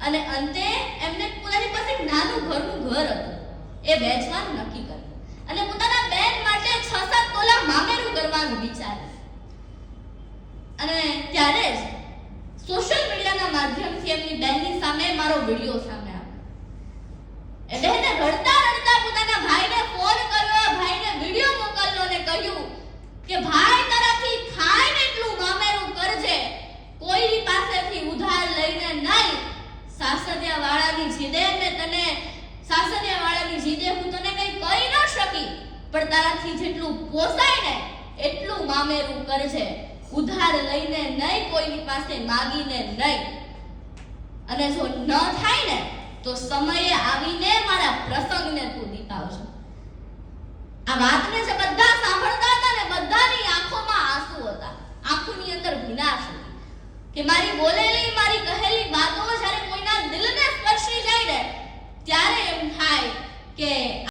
અને અંતે એમને પોતાની પાસે એક નાનું ઘરનું ઘર હતું, એ વેચવાનું નક્કી કર્યું અને પોતાના બેન માટે 6-7 તોલા મામેરું કરવાનું વિચાર્યું. અને ત્યારે જ સોશિયલ મીડિયાના માધ્યમથી એમની બેનની સામે મારો વિડિયો સામે આવ્યો. એ બહેને રડતા રડતા પોતાના ભાઈને ફોન કર્યો, ભાઈને વિડિયો મોકલ્યો અને કહ્યું કે ભાઈ તારાથી થાય ને એટલું મામેરું કરજે, કોઈની પાસેથી ઉધાર લઈને નહીં. સાસરિયાવાળાની જીદે હું તને કંઈ કહી ન શકી, પણ તારાથી જેટલું પોસાય ને એટલું મામેરું કરજે, ઉધાર લઈને નહીં, કોઈની પાસે માંગીને નહીં. અને જો ન થાય ને તો સમયે આવીને મારા પ્રસંગને તું દીપાવજો. આ વાતને જે બધા સાંભળતા હતા ને બધાની આંખોમાં આંસુ હતા, આંખોની અંદર ભીનાશ હતી કે મારી બોલેલી, મારી કહેલી વાતો જ્યારે કોઈના દિલને સ્પર્શી જાય ને ત્યારે એમ થાય કે